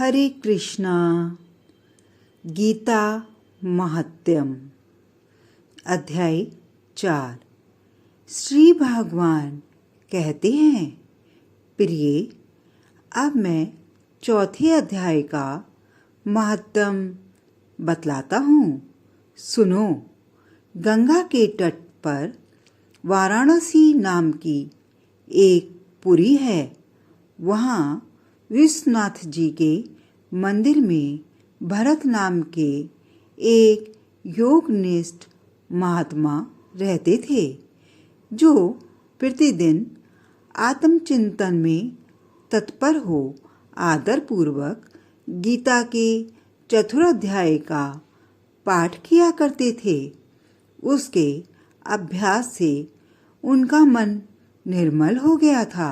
हरे कृष्णा। गीता महात्म्यम अध्याय 4। श्री भगवान कहते हैं, प्रिय, अब मैं चौथे अध्याय का महात्म्य बतलाता हूँ। सुनो। गंगा के तट पर वाराणसी नाम की एक पुरी है। वहाँ विश्वनाथ जी के मंदिर में भरत नाम के एक योगनिष्ठ महात्मा रहते थे, जो प्रतिदिन आत्मचिंतन में तत्पर हो आदरपूर्वक गीता के चतुराध्याय का पाठ किया करते थे। उसके अभ्यास से उनका मन निर्मल हो गया था।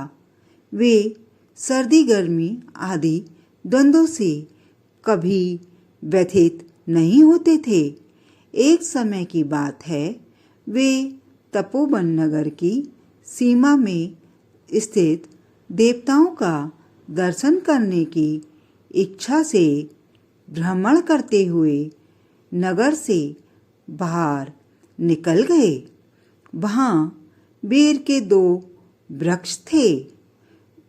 वे सर्दी गर्मी आदि द्वंद्वों से कभी व्यथित नहीं होते थे। एक समय की बात है, वे तपोवन नगर की सीमा में स्थित देवताओं का दर्शन करने की इच्छा से भ्रमण करते हुए नगर से बाहर निकल गए। वहाँ बेर के 2 वृक्ष थे।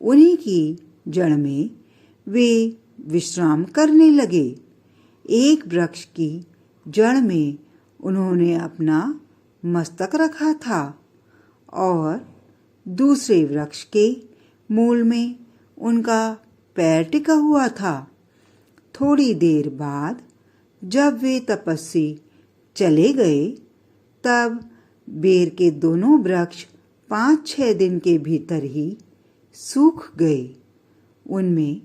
उन्हीं की जड़ में वे विश्राम करने लगे। एक वृक्ष की जड़ में उन्होंने अपना मस्तक रखा था और दूसरे वृक्ष के मूल में उनका पैर टिका हुआ था। थोड़ी देर बाद जब वे तपस्वी चले गए, तब बेर के दोनों वृक्ष 5-6 दिन के भीतर ही सूख गए। उनमें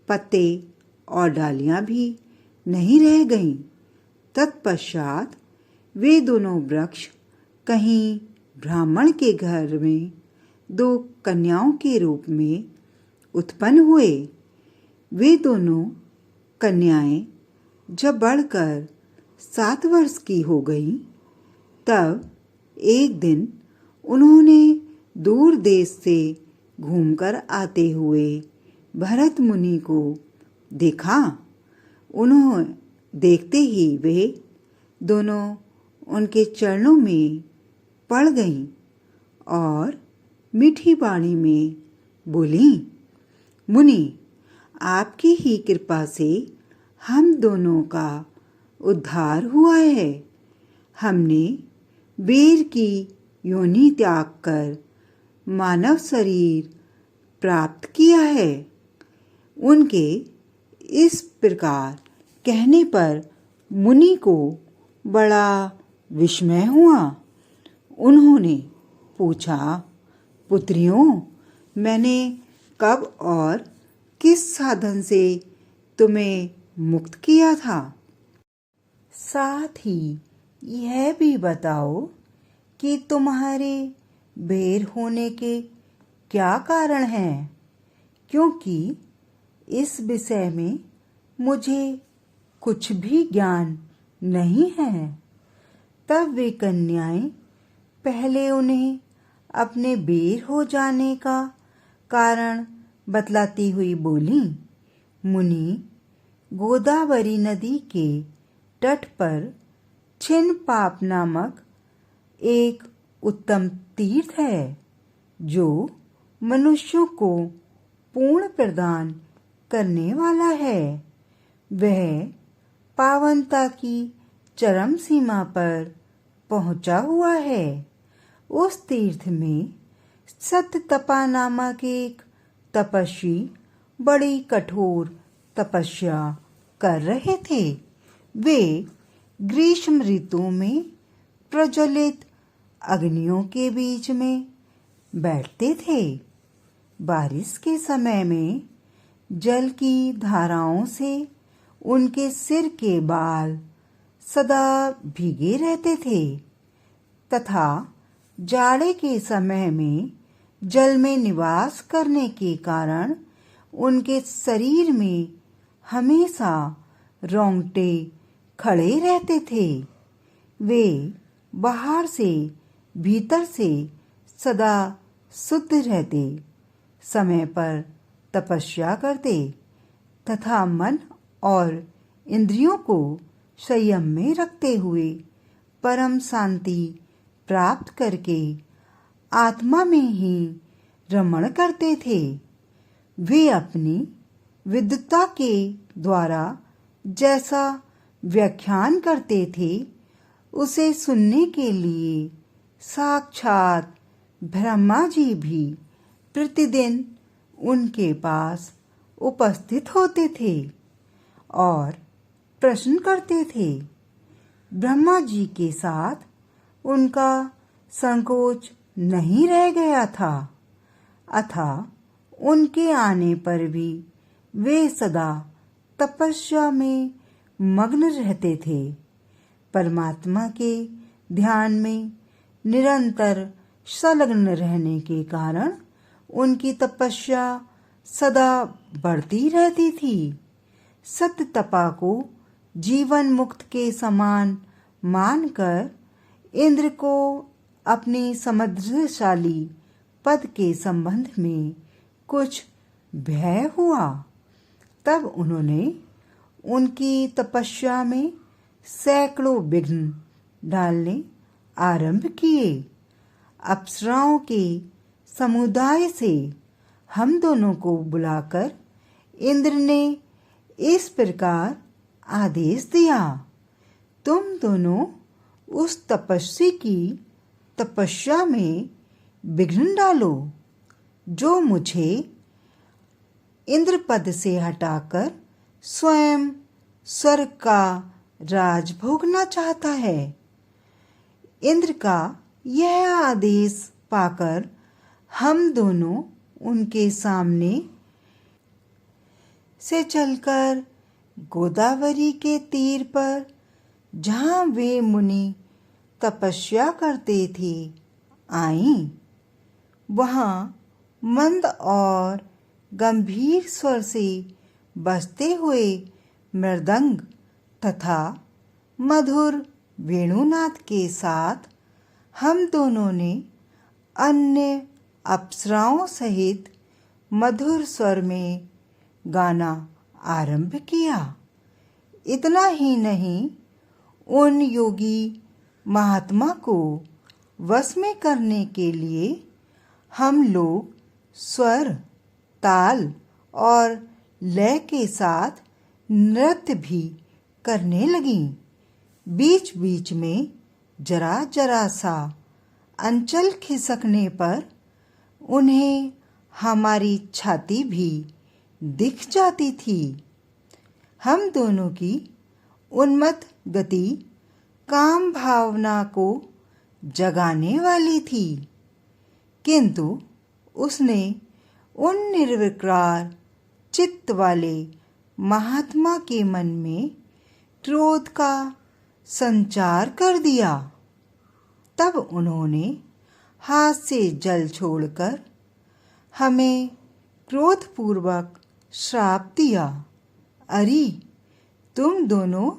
पत्ते और डालियां भी नहीं रह गईं। तत्पश्चात वे दोनों वृक्ष कहीं ब्राह्मण के घर में 2 कन्याओं के रूप में उत्पन्न हुए। वे दोनों कन्याएं जब बढ़कर 7 वर्ष की हो गईं, तब एक दिन उन्होंने दूर देश से घूमकर आते हुए भरत मुनि को देखा। उन्होंने देखते ही वे दोनों उनके चरणों में पड़ गईं और मीठी वाणी में बोली, मुनि, आपकी ही कृपा से हम दोनों का उद्धार हुआ है। हमने बेर की योनि त्याग कर मानव शरीर प्राप्त किया है। उनके इस प्रकार कहने पर मुनि को बड़ा विस्मय हुआ। उन्होंने पूछा, पुत्रियों, मैंने कब और किस साधन से तुम्हें मुक्त किया था? साथ ही यह भी बताओ कि तुम्हारे बेर होने के क्या कारण हैं, क्योंकि इस विषय में मुझे कुछ भी ज्ञान नहीं है। तब वे कन्याएं पहले उन्हें अपने बेर हो जाने का कारण बतलाती हुई बोली, मुनि, गोदावरी नदी के तट पर छिन्नपाप नामक एक उत्तम तीर्थ है, जो मनुष्यों को पूर्ण प्रदान करने वाला है। वह पावनता की चरम सीमा पर पहुंचा हुआ है। उस तीर्थ में सत्यतपा नामक एक तपस्वी बड़ी कठोर तपस्या कर रहे थे। वे ग्रीष्म ऋतु में प्रज्वलित अग्नियों के बीच में बैठते थे। बारिश के समय में जल की धाराओं से उनके सिर के बाल सदा भीगे रहते थे, तथा जाड़े के समय में जल में निवास करने के कारण उनके शरीर में हमेशा रोंगटे खड़े रहते थे। वे बाहर से भीतर से सदा शुद्ध रहते, समय पर तपस्या करते तथा मन और इंद्रियों को संयम में रखते हुए परम शांति प्राप्त करके आत्मा में ही रमण करते थे। वे अपनी विद्वता के द्वारा जैसा व्याख्यान करते थे उसे सुनने के लिए साक्षात ब्रह्मा जी भी प्रतिदिन उनके पास उपस्थित होते थे और प्रश्न करते थे। ब्रह्मा जी के साथ उनका संकोच नहीं रह गया था, अतः उनके आने पर भी वे सदा तपस्या में मग्न रहते थे। परमात्मा के ध्यान में निरंतर संलग्न रहने के कारण उनकी तपस्या सदा बढ़ती रहती थी। सत्य तपा को जीवन मुक्त के समान मानकर इंद्र को अपनी समृद्धशाली पद के संबंध में कुछ भय हुआ। तब उन्होंने उनकी तपस्या में सैकड़ों विघ्न डालने आरंभ किए। अप्सराओं के समुदाय से हम दोनों को बुलाकर इंद्र ने इस प्रकार आदेश दिया, तुम दोनों उस तपस्वी की तपस्या में विघ्न डालो जो मुझे इंद्र पद से हटाकर स्वयं स्वर्ग का राज भोगना चाहता है। इंद्र का यह आदेश पाकर हम दोनों उनके सामने से चलकर गोदावरी के तीर पर, जहाँ वे मुनि तपस्या करते थे, आईं। वहाँ मंद और गंभीर स्वर से बजते हुए मृदंग तथा मधुर वेणुनाद के साथ हम दोनों ने अन्य अप्सराओं सहित मधुर स्वर में गाना आरंभ किया। इतना ही नहीं, उन योगी महात्मा को वश में करने के लिए हम लोग स्वर, ताल और लय के साथ नृत्य भी करने लगीं। बीच बीच में जरा जरा सा अंचल खिसकने पर उन्हें हमारी छाती भी दिख जाती थी। हम दोनों की उन्मत्त गति काम भावना को जगाने वाली थी, किंतु उसने उन निर्विकार चित्त वाले महात्मा के मन में क्रोध का संचार कर दिया। तब उन्होंने हाथ से जल छोड़कर हमें क्रोधपूर्वक श्राप दिया, अरे तुम दोनों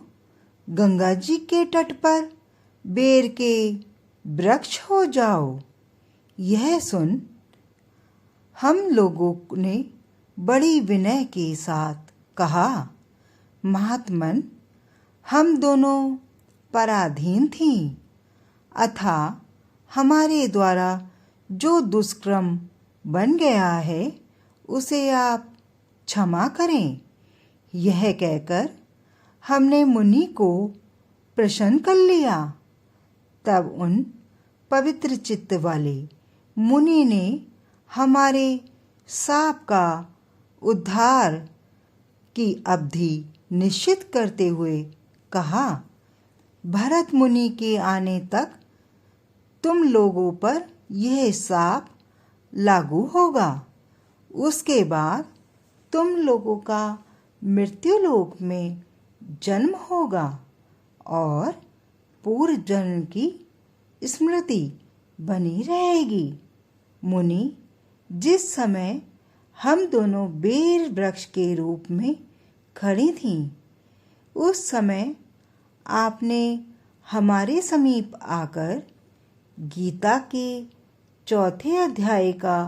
गंगा जी के तट पर बेर के वृक्ष हो जाओ। यह सुन हम लोगों ने बड़ी विनय के साथ कहा, महात्मन, हम दोनों पराधीन थीं, अतः हमारे द्वारा जो दुष्कर्म बन गया है उसे आप क्षमा करें। यह कहकर हमने मुनि को प्रसन्न कर लिया। तब उन पवित्र चित्त वाले मुनि ने हमारे शाप का उद्धार की अवधि निश्चित करते हुए कहा, भरत मुनि के आने तक तुम लोगों पर यह शाप लागू होगा। उसके बाद तुम लोगों का मृत्युलोक में जन्म होगा और पूर्व जन्म की स्मृति बनी रहेगी। मुनि, जिस समय हम दोनों बेर वृक्ष के रूप में खड़ी थीं, उस समय आपने हमारे समीप आकर गीता के 4 अध्याय का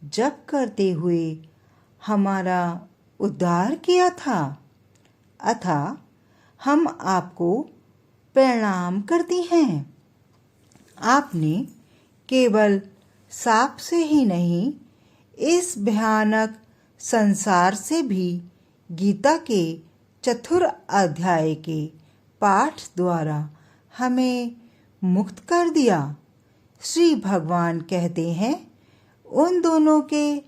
जप करते हुए हमारा उद्धार किया था। अतः हम आपको प्रणाम करती हैं। आपने केवल साप से ही नहीं, इस भयानक संसार से भी गीता के चतुर अध्याय के पाठ द्वारा हमें मुक्त कर दिया। श्री भगवान कहते हैं, उन दोनों के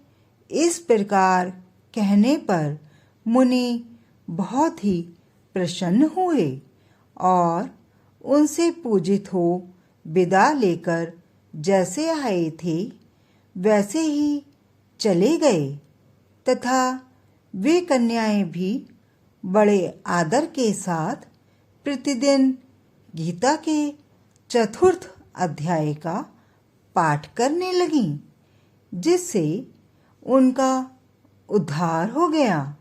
इस प्रकार कहने पर मुनि बहुत ही प्रसन्न हुए और उनसे पूजित हो विदा लेकर जैसे आए थे वैसे ही चले गए तथा वे कन्याएं भी बड़े आदर के साथ प्रतिदिन गीता के चतुर्थ अध्याय का पाठ करने लगीं, जिससे उनका उद्धार हो गया।